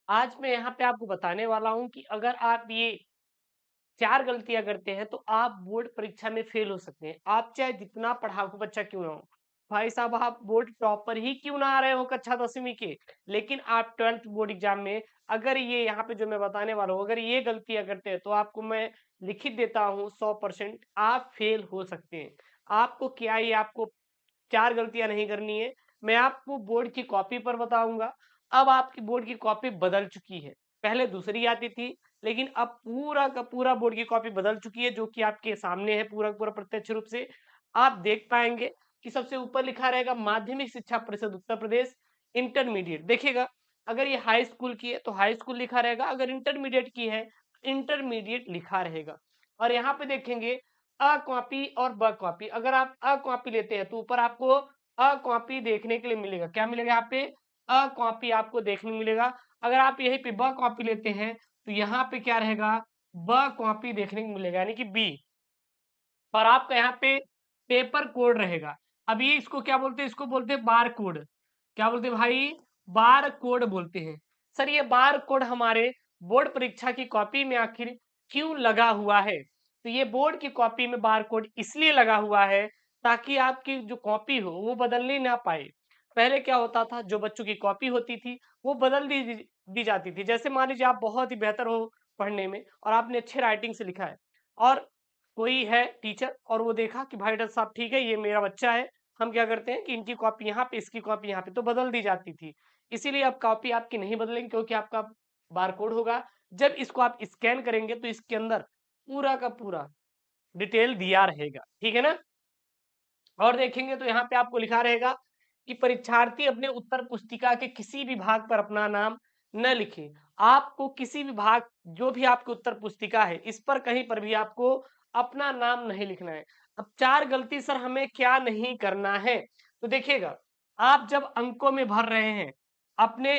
आज मैं यहाँ पे आपको बताने वाला हूँ कि अगर आप ये 4 गलतियाँ करते हैं तो आप बोर्ड परीक्षा में फेल हो सकते हैं। आप चाहे जितना पढ़ाकू बच्चा क्यों ना हो। भाई साहब आप बोर्ड टॉपर ही क्यों ना आ रहे हो कक्षा 10वीं के, लेकिन आप 12th बोर्ड एग्जाम में अगर ये यहाँ पे जो मैं बताने वाला हूँ, अगर ये गलतियाँ करते हैं तो आपको मैं लिखित देता हूँ 100% आप फेल हो सकते हैं। आपको क्या ये आपको 4 गलतियाँ नहीं करनी है। मैं आपको बोर्ड की कॉपी पर बताऊँगा। अब आपकी बोर्ड की कॉपी बदल चुकी है। पहले दूसरी आती थी, लेकिन अब पूरा का पूरा बोर्ड की कॉपी बदल चुकी है, जो कि आपके सामने है पूरा का पूरा प्रत्यक्ष रूप से। आप देख पाएँगे कि सबसे ऊपर लिखा रहेगा माध्यमिक शिक्षा परिषद उत्तर प्रदेश, इंटरमीडिएट। देखिएगा, अगर ये हाई स्कूल की है, तो हाई स्कूल लिखा रहेगा, अगर इंटरमीडिएट की है, इंटरमीडिएट लिखा रहेगा। और यहाँ पे देखेंगे अ कॉपी और ब कॉपी। अगर आप अ कॉपी लेते हैं तो ऊपर आपको अ कॉपी देखने के लिए मिलेगा। क्या मिलेगा यहाँ पे? अ कॉपी आपको देखने को मिलेगा। अगर आप यहीं पे ब कॉपी लेते हैं तो यहाँ पे क्या रहेगा? ब कॉपी देखने को मिलेगा यानी कि बी। और आपका यहाँ पे पेपर कोड रहेगा। अब ये इसको क्या बोलते हैं? इसको बोलते हैं बार कोड। क्या बोलते हैं भाई? बार कोड बोलते हैं। सर ये बार कोड हमारे बोर्ड परीक्षा की कॉपी में आखिर क्यों लगा हुआ है? तो ये बोर्ड की कॉपी में बार कोड इसलिए लगा हुआ है ताकि आपकी जो कॉपी हो वो बदलनी ना पाए। पहले क्या होता था, जो बच्चों की कॉपी होती थी वो बदल दी जाती थी। जैसे मान लीजिए आप बहुत ही बेहतर हो पढ़ने में और आपने अच्छे राइटिंग से लिखा है, और कोई है टीचर और वो देखा कि भाई डॉक्टर साहब ठीक है ये मेरा बच्चा है, हम क्या करते हैं कि इनकी कॉपी यहाँ पे इसकी कॉपी यहाँ पे, तो बदल दी जाती थी। इसीलिए अब कॉपी आपकी नहीं बदलेंगे क्योंकि आपका बारकोड होगा। जब इसको आप स्कैन करेंगे तो इसके अंदर पूरा का पूरा डिटेल दिया रहेगा, ठीक है ना। और देखेंगे तो यहाँ पे आपको लिखा रहेगा कि परीक्षार्थी अपने उत्तर पुस्तिका के किसी भी भाग पर अपना नाम न लिखे। आपको किसी भी भाग, जो भी आपकी उत्तर पुस्तिका है, इस पर कहीं पर भी आपको अपना नाम नहीं लिखना है। अब 4 गलती सर हमें क्या नहीं करना है? तो देखिएगा, आप जब अंकों में भर रहे हैं अपने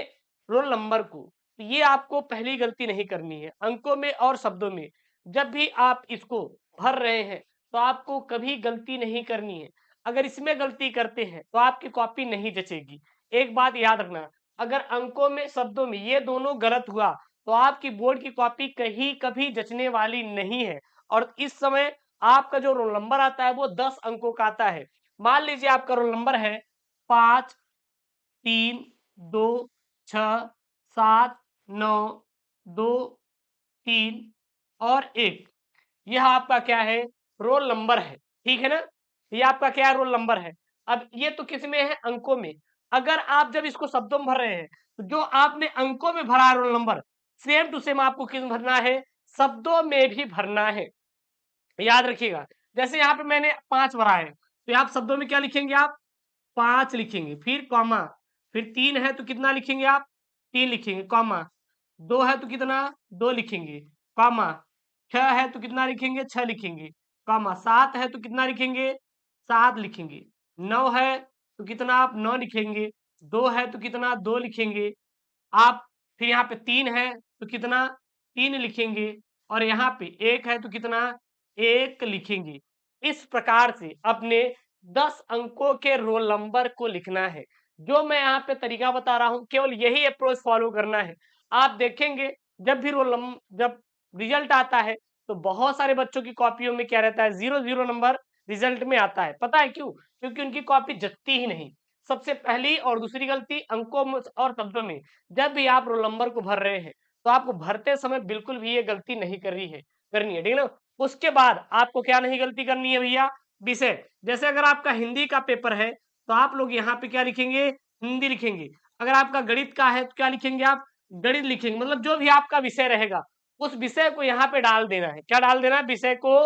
रोल नंबर को, तो ये आपको पहली गलती नहीं करनी है। अंकों में और शब्दों में जब भी आप इसको भर रहे हैं, तो आपको कभी गलती नहीं करनी है। अगर इसमें गलती करते हैं तो आपकी कॉपी नहीं जचेगी। एक बात याद रखना, अगर अंकों में शब्दों में ये दोनों गलत हुआ तो आपकी बोर्ड की कॉपी कहीं कभी जचने वाली नहीं है। और इस समय आपका जो रोल नंबर आता है वो 10 अंकों का आता है। मान लीजिए आपका रोल नंबर है 5 3 2 6 7 9 2 3 और 1। यह आपका क्या है? रोल नंबर है, ठीक है ना। ये आपका क्या है? रोल नंबर है। अब ये तो किस में है? अंकों में। अगर आप जब इसको शब्दों में भर रहे हैं तो जो आपने अंकों में भरा है roll number, same to same आपको किस में भरना है? शब्दों में भी भरना है। याद रखिएगा, जैसे यहाँ पे मैंने 5 भरा है तो आप शब्दों में क्या लिखेंगे? आप 5 लिखेंगे, फिर कॉमा, फिर 3 है तो कितना लिखेंगे आप? 3 लिखेंगे, कॉमा। 2 है तो कितना? 2 लिखेंगे, कॉमा। 6 है तो कितना लिखेंगे? 6 लिखेंगे, कॉमा। 7 है तो कितना लिखेंगे? 7 लिखेंगे। 9 है तो कितना आप? 9 लिखेंगे। 2 है तो कितना? 2 लिखेंगे आप। फिर यहाँ पे 3 है तो कितना? 3 लिखेंगे। और यहाँ पे 1 है तो कितना? 1 लिखेंगे। इस प्रकार से अपने 10 अंकों के रोल नंबर को लिखना है। जो मैं यहाँ पे तरीका बता रहा हूँ, केवल यही अप्रोच फॉलो करना है। आप देखेंगे जब भी जब रिजल्ट आता है तो बहुत सारे बच्चों की कॉपियों में क्या रहता है? 0 नंबर रिजल्ट में आता है। पता है क्यों? क्योंकि उनकी कॉपी जचती ही नहीं। सबसे पहली और दूसरी गलती अंकों में और शब्दों में। जब भी आप रोल नंबर को भर रहे हैं तो आपको भरते समय बिल्कुल भी ये गलती नहीं करनी है, ठीक है ना। उसके बाद आपको क्या नहीं गलती करनी है भैया? विषय। जैसे अगर आपका हिंदी का पेपर है तो आप लोग यहाँ पे क्या लिखेंगे? हिंदी लिखेंगे। अगर आपका गणित का है तो क्या लिखेंगे आप? गणित लिखेंगे। मतलब जो भी आपका विषय रहेगा उस विषय को यहाँ पे डाल देना है। क्या डाल देना है? विषय को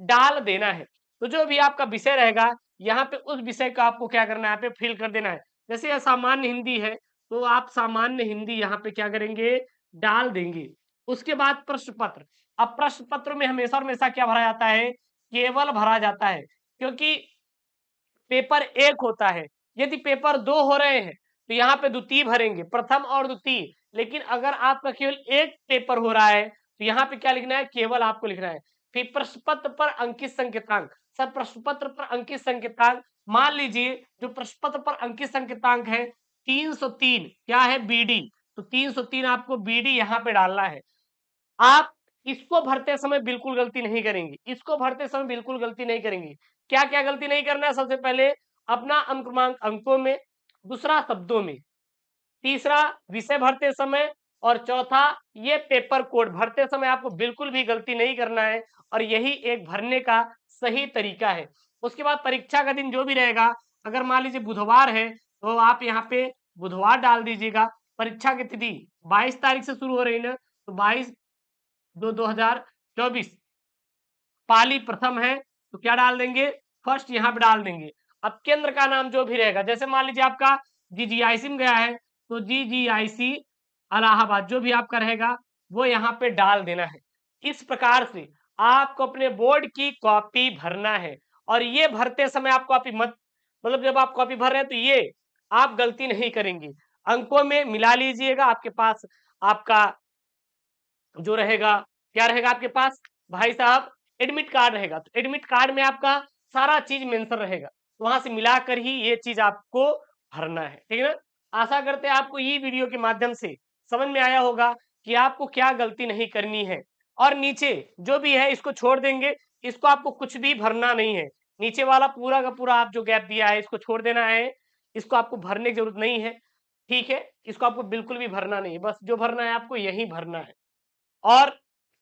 डाल देना है। तो जो भी आपका विषय रहेगा यहाँ पे उस विषय को आपको क्या करना है? यहाँ पे फिल कर देना है। जैसे यह सामान्य हिंदी है तो आप सामान्य हिंदी यहाँ पे क्या करेंगे? डाल देंगे। उसके बाद प्रश्न पत्र। अब प्रश्न पत्र में हमेशा क्या भरा जाता है? केवल भरा जाता है, क्योंकि पेपर 1 होता है। यदि पेपर 2 हो रहे हैं तो यहाँ पे द्वितीय भरेंगे, प्रथम और द्वितीय। लेकिन अगर आपका केवल 1 पेपर हो रहा है तो यहाँ पे क्या लिखना है? केवल आपको लिखना है। फिर प्रश्न पत्र पर अंकित संकेतांक। सर प्रश्न पत्र पर अंकित संकेतांक, मान लीजिए जो प्रश्न पत्र पर अंकित संकेतांक है 303, क्या है? बीडी। तो 303 आपको बीडी यहाँ पे डालना है। आप इसको भरते समय बिल्कुल गलती नहीं करेंगे, इसको भरते समय बिल्कुल गलती नहीं करेंगे। क्या क्या गलती नहीं करना है? सबसे पहले अपना अनुक्रमांक अंकों में, दूसरा शब्दों में, तीसरा विषय भरते समय, और चौथा ये पेपर कोड भरते समय आपको बिल्कुल भी गलती नहीं करना है, और यही एक भरने का सही तरीका है। उसके बाद परीक्षा का दिन जो भी रहेगा, अगर मान लीजिए बुधवार है तो आप यहाँ पे बुधवार डाल दीजिएगा। परीक्षा की तिथि 22 तारीख से शुरू हो रही है ना, तो 22/2/2024 पाली प्रथम है, तो क्या डाल देंगे? फर्स्ट यहाँ पे डाल देंगे। अब केंद्र का नाम जो भी रहेगा, जैसे मान लीजिए आपका जीजीआईसी में गया है तो जीजीआईसी इलाहाबाद जो भी आपका रहेगा वो यहाँ पे डाल देना है। इस प्रकार से आपको अपने बोर्ड की कॉपी भरना है, और ये भरते समय आप कॉपी मत, मतलब जब आप कॉपी भर रहे हैं तो ये आप गलती नहीं करेंगे, अंकों में मिला लीजिएगा। आपके पास आपका जो रहेगा, क्या रहेगा आपके पास भाई साहब? एडमिट कार्ड रहेगा, तो एडमिट कार्ड में आपका सारा चीज मेंशन रहेगा, वहां से मिलाकर ही ये चीज आपको भरना है, ठीक है ना? आशा करते हैं आपको ये वीडियो के माध्यम से समझ में आया होगा कि आपको क्या गलती नहीं करनी है। और नीचे जो भी है इसको छोड़ देंगे, इसको आपको कुछ भी भरना नहीं है। नीचे वाला पूरा का पूरा आप जो गैप दिया है इसको छोड़ देना है, इसको आपको भरने की जरूरत नहीं है, ठीक है? इसको आपको बिल्कुल भी भरना नहीं है, बस जो भरना है आपको यही भरना है। और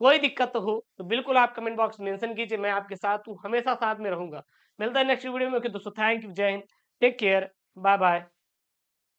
कोई दिक्कत हो तो बिल्कुल आप कमेंट बॉक्स में मेंशन कीजिए, मैं आपके साथ हूँ, हमेशा साथ में रहूंगा। मिलता है नेक्स्ट वीडियो में। ओके दोस्तों, थैंक यू, जय हिंद, टेक केयर, बाय बाय।